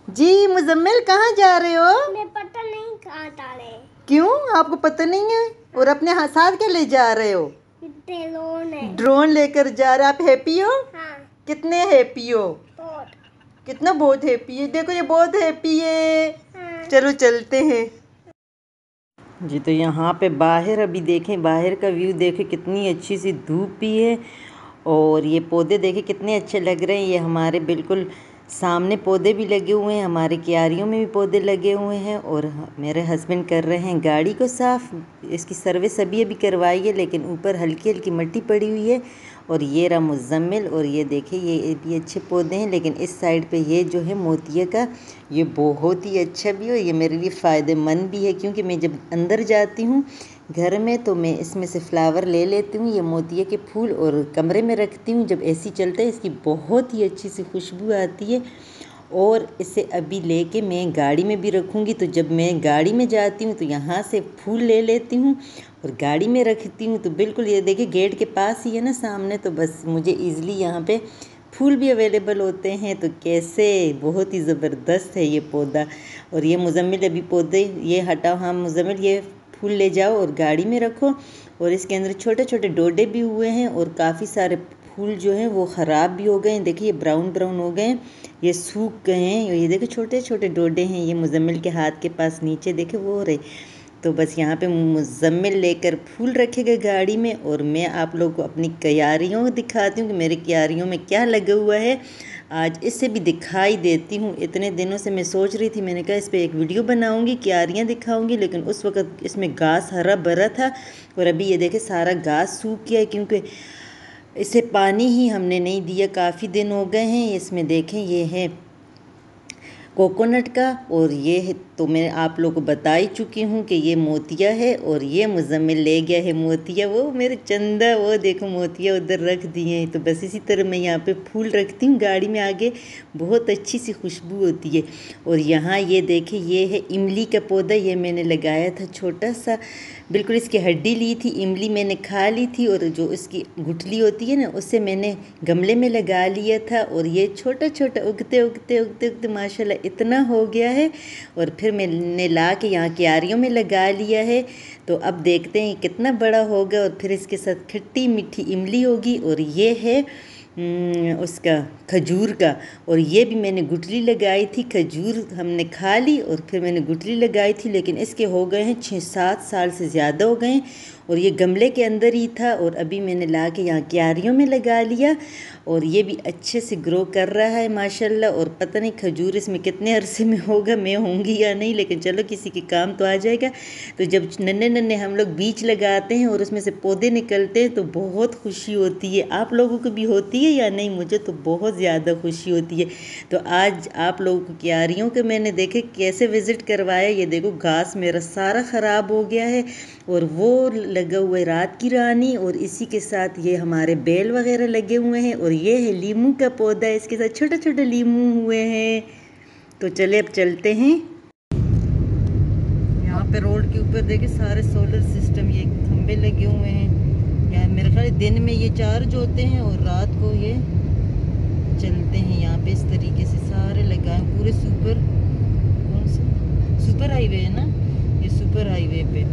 जी मुजम्मिल कहाँ जा रहे हो? मैं पता नहीं कहाँ जा रहे। क्यों, आपको पता नहीं है? और अपने साथ क्या ले जा रहे हो? ड्रोन है। ड्रोन लेकर जा रहे। आप हैप्पी हो? हाँ। कितने हैप्पी हो? बहुत। कितना बहुत हैप्पी है? देखो ये बहुत हैप्पी है। हाँ। चलो चलते हैं जी। तो यहाँ पे बाहर अभी देखें, बाहर का व्यू देखें, कितनी अच्छी सी धूप भी है और ये पौधे देखें कितने अच्छे लग रहे हैं। ये हमारे बिल्कुल सामने पौधे भी लगे हुए हैं, हमारे क्यारियों में भी पौधे लगे हुए हैं और मेरे हस्बैंड कर रहे हैं गाड़ी को साफ़। इसकी सर्विस अभी करवाई है लेकिन ऊपर हल्की हल्की मिट्टी पड़ी हुई है। और ये रहा मुजम्मिल और ये देखें ये भी अच्छे पौधे हैं लेकिन इस साइड पे ये जो है मोतिया का, ये बहुत ही अच्छा भी है और ये मेरे लिए फ़ायदेमंद भी है क्योंकि मैं जब अंदर जाती हूँ घर में तो मैं इसमें से फ्लावर ले लेती हूँ, ये मोतिया के फूल, और कमरे में रखती हूँ। जब एसी चलता है इसकी बहुत ही अच्छी सी खुशबू आती है और इसे अभी लेके मैं गाड़ी में भी रखूँगी। तो जब मैं गाड़ी में जाती हूँ तो यहाँ से फूल ले लेती हूँ और गाड़ी में रखती हूँ। तो बिल्कुल ये देखिए गेट के पास ही है ना सामने, तो बस मुझे ईज़िली यहाँ पे फूल भी अवेलेबल होते हैं। तो कैसे बहुत ही ज़बरदस्त है ये पौधा। और ये मुजम्मिल अभी पौधे ये हटाओ, हाँ मुजम्मिल ये फूल ले जाओ और गाड़ी में रखो। और इसके अंदर छोटे छोटे डोडे भी हुए हैं और काफ़ी सारे फूल जो हैं वो ख़राब भी हो गए हैं। देखिए ये ब्राउन ब्राउन हो गए हैं, ये सूख गए हैं। ये देखिए छोटे छोटे डोडे हैं, ये मुजम्मिल के हाथ के पास नीचे देखे वो हो रहे। तो बस यहाँ पे मुजम्मिल लेकर फूल रखेगा गाड़ी में और मैं आप लोगों को अपनी क्यारियों दिखाती हूँ कि मेरे क्यारियों में क्या लगा हुआ है। आज इससे भी दिखाई देती हूँ। इतने दिनों से मैं सोच रही थी, मैंने कहा इस पर एक वीडियो बनाऊँगी, क्यारियाँ दिखाऊँगी, लेकिन उस वक़्त इसमें घास हरा भरा था और अभी ये देखे सारा घास सूख गया है क्योंकि इसे पानी ही हमने नहीं दिया, काफ़ी दिन हो गए हैं। इसमें देखें ये है कोकोनट का और ये है, तो मैं आप लोगों को बता ही चुकी हूँ कि ये मोतिया है और ये मुजम्मिल ले गया है मोतिया। वो मेरे चंदा, वो देखो मोतिया उधर रख दिए हैं। तो बस इसी तरह मैं यहाँ पे फूल रखती हूँ गाड़ी में आगे, बहुत अच्छी सी खुशबू होती है। और यहाँ ये देखें ये है इमली का पौधा, ये मैंने लगाया था छोटा सा, बिल्कुल इसकी हड्डी ली थी, इमली मैंने खा ली थी और जो इसकी गुठली होती है ना उससे मैंने गमले में लगा लिया था और ये छोटा छोटा उगते उगते उगते उगते माशाल्लाह इतना हो गया है। और फिर मैंने ला के यहाँ क्यारियों में लगा लिया है। तो अब देखते हैं कितना बड़ा होगा और फिर इसके साथ खट्टी मीठी इमली होगी। और ये है उसका खजूर का, और ये भी मैंने गुठली लगाई थी, खजूर हमने खा ली और फिर मैंने गुठली लगाई थी, लेकिन इसके हो गए हैं 6-7 साल से ज़्यादा हो गए हैं और ये गमले के अंदर ही था और अभी मैंने ला के यहाँ क्यारियों में लगा लिया और ये भी अच्छे से ग्रो कर रहा है माशाल्लाह। और पता नहीं खजूर इसमें कितने अरसे में होगा, मैं होंगी या नहीं, लेकिन चलो किसी के काम तो आ जाएगा। तो जब नन्हे नन्हे हम लोग बीज लगाते हैं और उसमें से पौधे निकलते हैं तो बहुत खुशी होती है। आप लोगों को भी होती है या नहीं? मुझे तो बहुत ज़्यादा खुशी होती है। तो आज आप लोगों को क्यारियों के मैंने देखे कैसे विज़िट करवाया। ये देखो घास मेरा सारा ख़राब हो गया है और वो लगा हुआ है रात की रानी, और इसी के साथ ये हमारे बेल वगैरह लगे हुए हैं। और ये है लीमू का पौधा, इसके साथ छोटे छोटे लीमू हुए हैं। तो चले अब चलते हैं। यहाँ पे रोड के ऊपर देखिए सारे सोलर सिस्टम, ये खंबे लगे हुए हैं। यहाँ मेरे ख्याल दिन में ये चार्ज होते हैं और रात को ये चलते हैं। यहाँ पे इस तरीके से सारे लगाए पूरे सुपर, कौन सा सुपर हाईवे है ना, ये सुपर हाईवे पे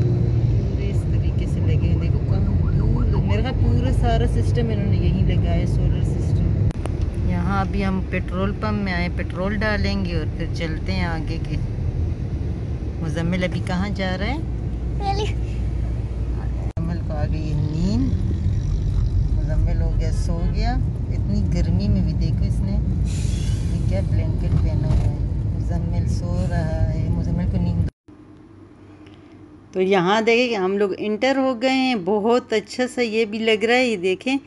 पूरे इस तरीके से लगे हैं। देखो कहाँ दूर, मेरे ख्याल पूरा सारा सिस्टम इन्होंने यहीं लगाया, सोलर सिस्टम। यहाँ अभी हम पेट्रोल पंप में आए, पेट्रोल डालेंगे और फिर चलते हैं आगे के। मुजम्मिल अभी कहाँ जा रहा है? मुजम्मिल को आ गई नींद, मुजम्मिल हो गया सो गया। इतनी गर्मी में भी देखो इसने ये क्या ब्लैंकेट पहना हुआ है। मुजम्मिल सो रहा है, मुजम्मिल को नींद। तो यहाँ देखें कि हम लोग इंटर हो गए हैं, बहुत अच्छा सा ये भी लग रहा है। ये देखें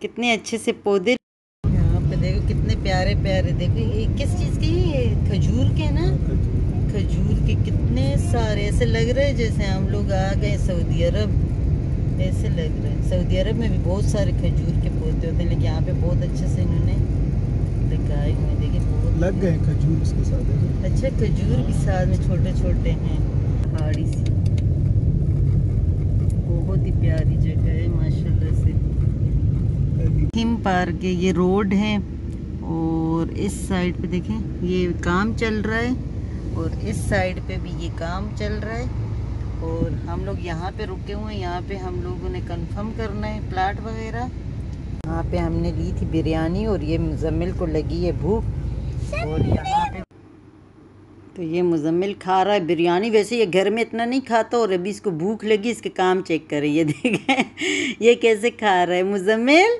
कितने अच्छे से पौधे, यहाँ पे देखो कितने प्यारे प्यारे। देखो ये किस चीज़ के, ये खजूर के ना, खजूर के कितने सारे, ऐसे लग रहे हैं जैसे हम लोग आ गए सऊदी अरब, ऐसे लग रहा है। सऊदी अरब में भी बहुत सारे खजूर के पौधे होते हैं लेकिन यहाँ पे बहुत अच्छे से इन्होंने लगाए हुए। देखिए बहुत लग गए खजूर इसके साथ। अच्छा खजूर के साथ में छोटे छोटे हैं, पहाड़ी सी, बहुत ही प्यारी जगह है माशाल्लाह से। हिम पार्क है, ये रोड है और इस साइड पे देखें ये काम चल रहा है, और इस साइड पे भी ये काम चल रहा है। और हम लोग यहाँ पे रुके हुए हैं, यहाँ पे हम लोगों ने कंफर्म करना है प्लाट वगैरह। यहाँ पे हमने ली थी बिरयानी, और ये मुजम्मिल को लगी है भूख, और यहाँ पे तो ये मुजम्मिल खा रहा है बिरयानी। वैसे ये घर में इतना नहीं खाता, और अभी इसको भूख लगी। इसके काम चेक करें, ये देखें ये कैसे खा रहा है। मुजम्मिल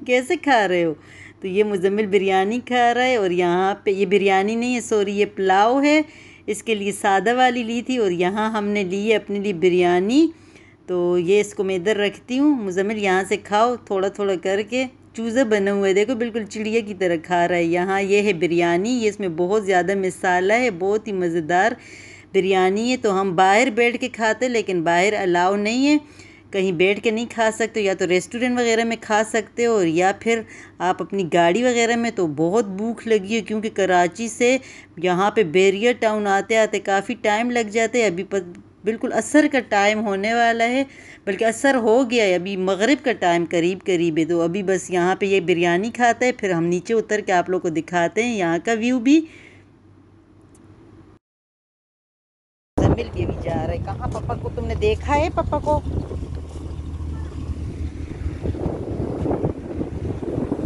कैसे खा रहे हो? तो ये मुजम्मिल बिरयानी खा रहा है, और यहाँ पे ये बिरयानी नहीं है, सॉरी ये पुलाव है। इसके लिए सादा वाली ली थी, और यहाँ हमने ली है अपने लिए बिरयानी। तो ये इसको मैं इधर रखती हूँ। मुजम्मिल यहाँ से खाओ थोड़ा थोड़ा करके। चूज़ा बना हुआ है, देखो बिल्कुल चिड़िया की तरह खा रहा है। यहाँ ये है बिरयानी, ये इसमें बहुत ज़्यादा मसाला है, बहुत ही मज़ेदार बिरयानी है। तो हम बाहर बैठ के खाते, लेकिन बाहर अलाउ नहीं है, कहीं बैठ के नहीं खा सकते। या तो रेस्टोरेंट वगैरह में खा सकते हो, और या फिर आप अपनी गाड़ी वगैरह में। तो बहुत भूख लगी है, क्योंकि कराची से यहाँ पे बैरियर टाउन आते आते काफ़ी टाइम लग जाता है। अभी बिल्कुल असर का टाइम होने वाला है, बल्कि असर हो गया है, अभी मगरिब का टाइम करीब करीब है। तो अभी बस यहाँ पे ये बिरयानी खाता है, फिर हम नीचे उतर के आप लोग को दिखाते हैं यहाँ का व्यू भी। जमील के भी जा रहा है। कहाँ पापा को तुमने देखा है? पापा को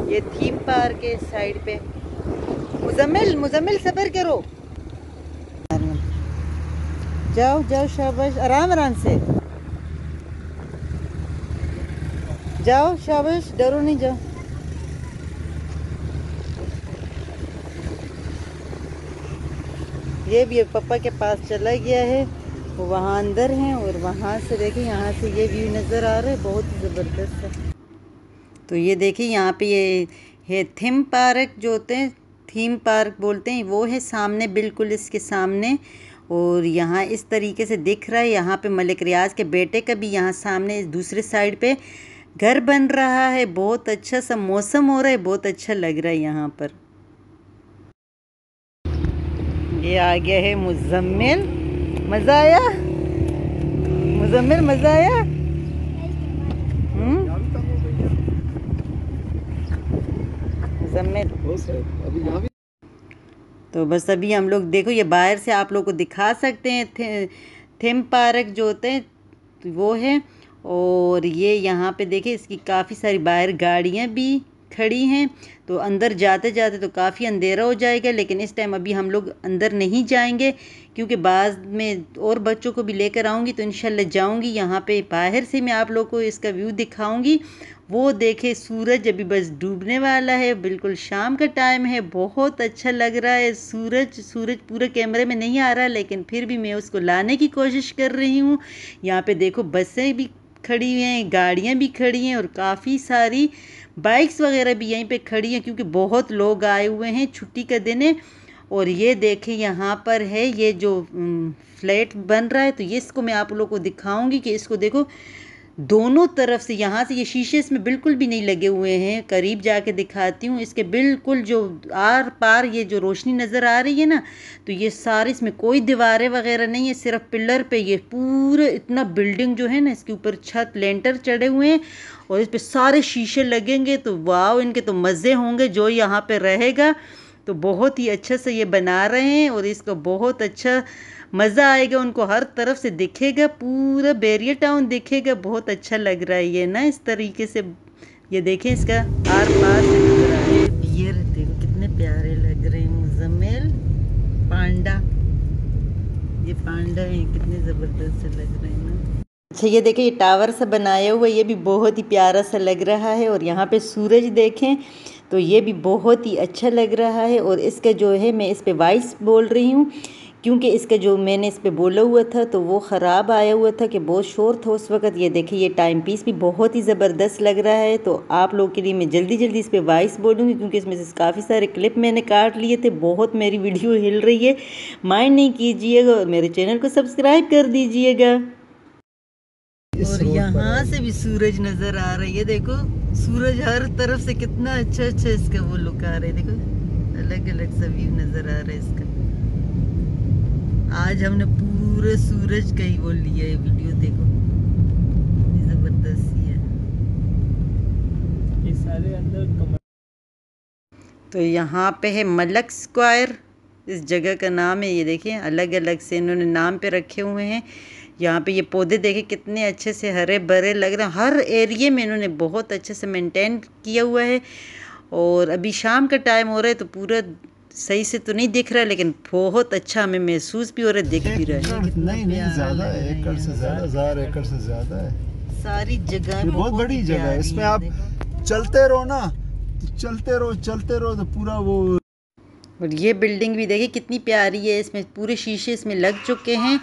ये थीम पार्क के साइड पे। मुजम्मिल मुजम्मिल सब्र करो, जाओ जाओ शाबाश, आराम आराम से जाओ, शाबाश, डरो नहीं, जाओ। ये भी पापा के पास चला गया है, वो वहाँ अंदर हैं। और वहाँ से देखिए, यहाँ से ये व्यू नज़र आ रहा है, बहुत ही ज़बरदस्त है। तो ये देखिए यहाँ पे ये है थीम पार्क, जो होते हैं थीम पार्क बोलते हैं, वो है सामने, बिल्कुल इसके सामने। और यहाँ इस तरीके से दिख रहा है। यहाँ पे मलिक रियाज के बेटे का भी यहाँ सामने दूसरे साइड पे घर बन रहा है। बहुत अच्छा सा मौसम हो रहा है, बहुत अच्छा लग रहा है यहाँ पर। ये आ गया है मुजम्मिल। मज़ा आया मुजम्मिल? मज़ा आया? मुजम्मिल तो बस अभी हम लोग देखो, ये बाहर से आप लोग को दिखा सकते हैं थीम पार्क जो होते हैं वो है। और ये यहाँ पे देखिए, इसकी काफ़ी सारी बाहर गाड़ियाँ भी खड़ी हैं। तो अंदर जाते जाते तो काफ़ी अंधेरा हो जाएगा, लेकिन इस टाइम अभी हम लोग अंदर नहीं जाएंगे, क्योंकि बाद में और बच्चों को भी लेकर आऊँगी तो इंशाल्लाह जाऊँगी। यहाँ पे बाहर से मैं आप लोग को इसका व्यू दिखाऊँगी। वो देखे सूरज अभी बस डूबने वाला है, बिल्कुल शाम का टाइम है, बहुत अच्छा लग रहा है। सूरज पूरे कैमरे में नहीं आ रहा, लेकिन फिर भी मैं उसको लाने की कोशिश कर रही हूँ। यहाँ पे देखो बसें भी खड़ी हुई हैं, गाड़ियाँ भी खड़ी हैं, और काफ़ी सारी बाइक्स वगैरह भी यहीं पे खड़ी हैं, क्योंकि बहुत लोग आए हुए हैं, छुट्टी का दिन है। और ये देखें यहाँ पर है ये जो फ्लैट बन रहा है, तो ये इसको मैं आप लोगों को दिखाऊंगी कि इसको देखो दोनों तरफ से। यहाँ से ये शीशे इसमें बिल्कुल भी नहीं लगे हुए हैं, करीब जाके दिखाती हूँ। इसके बिल्कुल जो आर पार ये जो रोशनी नज़र आ रही है ना, तो ये सारे, इसमें कोई दीवारें वगैरह नहीं है, सिर्फ पिलर पे ये पूरे इतना बिल्डिंग जो है ना, इसके ऊपर छत लेंटर चढ़े हुए हैं, और इस पे सारे शीशे लगेंगे। तो वाह, इनके तो मज़े होंगे जो यहाँ पे रहेगा। तो बहुत ही अच्छा से ये बना रहे हैं, और इसका बहुत अच्छा मज़ा आएगा, उनको हर तरफ से दिखेगा, पूरा बैरियर टाउन दिखेगा। बहुत अच्छा लग रहा है ये ना, इस तरीके से। ये देखें, इसका आर पार से नजर आ रहा है। बियर देखो कितने प्यारे लग रहे हैं। मुजम्मिल पांडा, ये पांडा है, कितने ज़बरदस्त से लग रहे हैं ना। अच्छा ये देखें, ये टावर सा बनाया हुआ, ये भी बहुत ही प्यारा सा लग रहा है। और यहाँ पे सूरज देखें, तो ये भी बहुत ही अच्छा लग रहा है। और इसका जो है, मैं इस पे वॉइस बोल रही हूँ, क्योंकि इसका जो मैंने इस पे बोला हुआ था तो वो ख़राब आया हुआ था, कि बहुत शोर था उस वक़्त। ये देखिए, ये टाइम पीस भी बहुत ही ज़बरदस्त लग रहा है। तो आप लोग के लिए मैं जल्दी जल्दी इस पे वॉइस बोलूँगी, क्योंकि इसमें से काफ़ी सारे क्लिप मैंने काट लिए थे। बहुत मेरी वीडियो हिल रही है, माइंड नहीं कीजिएगा, और मेरे चैनल को सब्सक्राइब कर दीजिएगा। और यहाँ से भी सूरज नज़र आ रहा है, ये देखो सूरज हर तरफ से कितना अच्छा अच्छा इसका वो लुक आ रहा है। देखो अलग अलग सा व्यू नज़र आ रहा है इसका। आज हमने पूरे सूरज का ही वो लिया है वीडियो, देखो जबरदस्त है। ये सारे अंदर तो यहाँ पे है मलक स्क्वायर, इस जगह का नाम है। ये देखिए अलग अलग से इन्होंने नाम पे रखे हुए हैं। यहाँ पे ये पौधे देखे कितने अच्छे से हरे भरे लग रहे हैं। हर एरिया में इन्होंने बहुत अच्छे से मेंटेन किया हुआ है। और अभी शाम का टाइम हो रहा है तो पूरा सही से तो नहीं दिख रहा है, लेकिन बहुत अच्छा हमें महसूस भी हो रहा है, दिख भी रहा है। नहीं ज़्यादा है, एकड़ से ज़्यादा, 1000 एकड़ से ज़्यादा है। सारी जगह बहुत बड़ी जगह है। इसमें आप चलते रहो ना, तो चलते रहो तो पूरा वो। और ये बिल्डिंग भी देखिए कितनी प्यारी है, इसमें पूरे शीशे इसमें लग चुके हैं।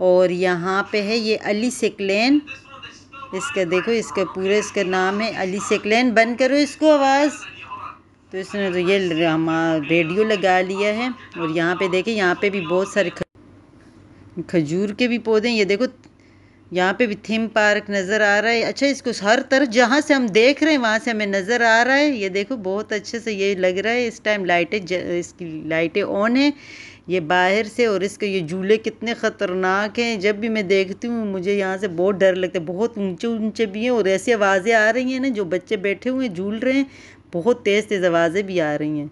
और यहाँ पे है ये अली सेकलेन, इसका देखो, इसका पूरा इसका नाम है अली सेकलेन। बंद करो इसको आवाज़। तो इसने तो ये रेडियो लगा लिया है। और यहाँ पे देखिए, यहाँ पे भी बहुत सारे खजूर के भी पौधे हैं। ये देखो यहाँ पे भी थीम पार्क नज़र आ रहा है। अच्छा, इसको हर तरफ जहाँ से हम देख रहे हैं वहाँ से हमें नज़र आ रहा है। ये देखो बहुत अच्छे से ये लग रहा है। इस टाइम इसकी लाइटें ऑन है ये बाहर से। और इसके ये झूले कितने ख़तरनाक हैं। जब भी मैं देखती हूँ मुझे यहाँ से बहुत डर लगता है। बहुत ऊंचे ऊंचे भी हैं और ऐसी आवाज़ें आ रही हैं ना, जो बच्चे बैठे हुए हैं झूल रहे हैं, बहुत तेज़ तेज़ आवाज़ें भी आ रही हैं।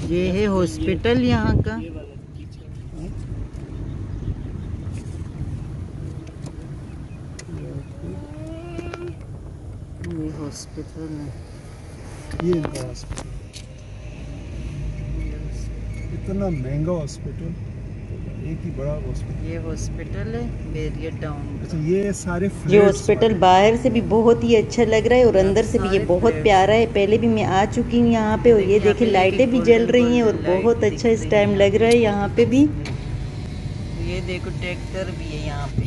ये है हॉस्पिटल यहाँ का। ये हॉस्पिटल है, ये हॉस्पिटल इतना महंगा हॉस्पिटल, एक ही बड़ा हॉस्पिटल। ये हॉस्पिटल है बेरिया टाउन। अच्छा, ये सारे ये हॉस्पिटल बाहर से भी बहुत ही अच्छा लग रहा है और अंदर से भी ये बहुत प्यारा है। पहले भी मैं आ चुकी हूँ यहाँ पे। और ये देखिए लाइटें भी जल रही हैं और बहुत अच्छा इस टाइम लग रहा है यहाँ पे भी। ये देखो ट्रैक्टर भी है यहाँ पे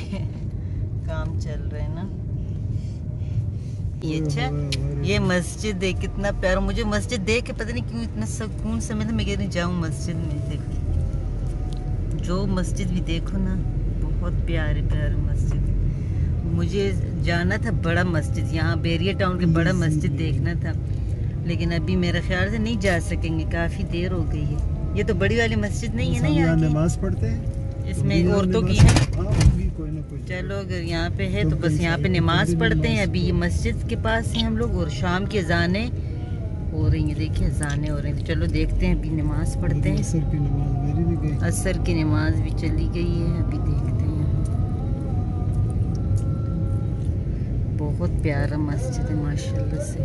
काम चल रहा है ना। ये अच्छा, ये मस्जिद है, कितना प्यारा। मुझे मस्जिद देख के पता नहीं क्यों इतना सुकून से मैं कह रही जाऊँ मस्जिद में। देखो जो मस्जिद भी देखो ना, बहुत प्यारे प्यारे मस्जिद। मुझे जाना था बड़ा मस्जिद, यहाँ बेरिया टाउन के बड़ा मस्जिद देखना था, लेकिन अभी मेरे ख्याल से नहीं जा सकेंगे, काफ़ी देर हो गई है। ये तो बड़ी वाली मस्जिद नहीं है ना यहाँ की। नमाज पढ़ते हैं इसमें औरतों की है। कोई ना कोई। चलो अगर यहाँ पे है तो बस यहाँ पे नमाज पढ़ते हैं। अभी ये मस्जिद के पास हैं हम लोग और शाम की अजानें हो रही हैं। देखिए अजानें हो रही हैं, तो चलो देखते हैं, अभी नमाज पढ़ते हैं। असर की नमाज मेरी भी गई। असर की नमाज भी चली गई है, अभी देखते हैं। बहुत प्यारा मस्जिद है माशाल्लाह से,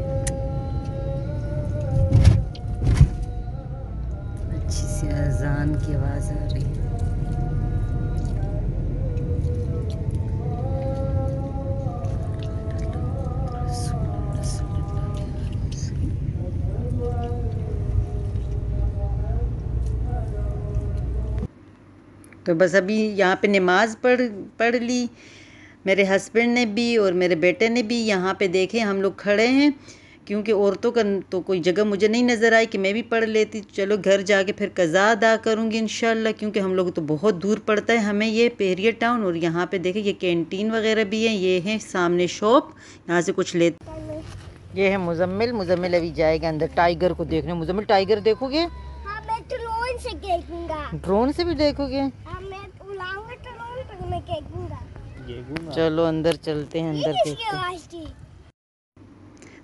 अच्छी सी अजान की आवाज़ आ रही है। तो बस अभी यहाँ पे नमाज पढ़ ली मेरे हस्बैंड ने भी और मेरे बेटे ने भी। यहाँ पे देखें हम लोग खड़े हैं, क्योंकि औरतों का तो कोई जगह मुझे नहीं नज़र आई कि मैं भी पढ़ लेती। चलो घर जाके फिर कज़ा अदा करूँगी इंशाल्लाह, क्योंकि हम लोग तो बहुत दूर पड़ता है हमें ये बेरिया टाउन। और यहाँ पे देखें ये कैंटीन वगैरह भी है। ये है सामने शॉप, यहाँ से कुछ लेते। ये है मुजम्मिल अभी जाएगा अंदर टाइगर को देखने। मुजम्मिल टाइगर देखोगे? हाँ, मैं ड्रोन से देखूंगा। ड्रोन से भी देखोगे? हाँ, मैं उड़ाऊंगा ड्रोन पर, मैं देखूंगा। चलो अंदर चलते हैं, अंदर किसकी देखते हैं। आवाज थी?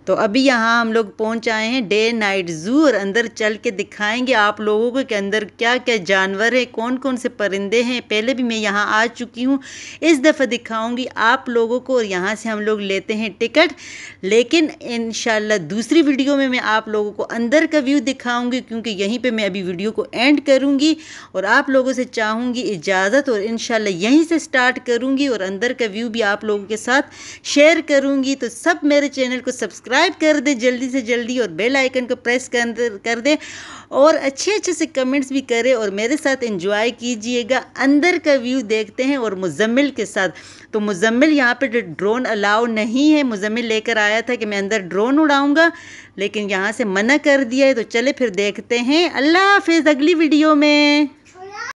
तो अभी यहाँ हम लोग पहुँच आए हैं डे नाइट ज़ू, और अंदर चल के दिखाएंगे आप लोगों को कि अंदर क्या क्या जानवर है, कौन कौन से परिंदे हैं। पहले भी मैं यहाँ आ चुकी हूँ, इस दफ़ा दिखाऊंगी आप लोगों को। और यहाँ से हम लोग लेते हैं टिकट, लेकिन इंशाल्लाह दूसरी वीडियो में मैं आप लोगों को अंदर का व्यू दिखाऊंगी, क्योंकि यहीं पर मैं अभी वीडियो को एंड करूँगी और आप लोगों से चाहूँगी इजाज़त, और इंशाल्लाह यहीं से स्टार्ट करूँगी और अंदर का व्यू भी आप लोगों के साथ शेयर करूँगी। तो सब मेरे चैनल को सब्सक्राइब कर दे जल्दी से जल्दी और बेल आइकन को प्रेस कर दे और अच्छे से कमेंट्स भी करें और मेरे साथ एंजॉय कीजिएगा। अंदर का व्यू देखते हैं और मुजम्मिल के साथ। तो मुजम्मिल यहाँ पे ड्रोन अलाउ नहीं है। मुजम्मिल लेकर आया था कि मैं अंदर ड्रोन उड़ाऊंगा, लेकिन यहाँ से मना कर दिया है। तो चले फिर देखते हैं। अल्लाह हाफिज़, अगली वीडियो में।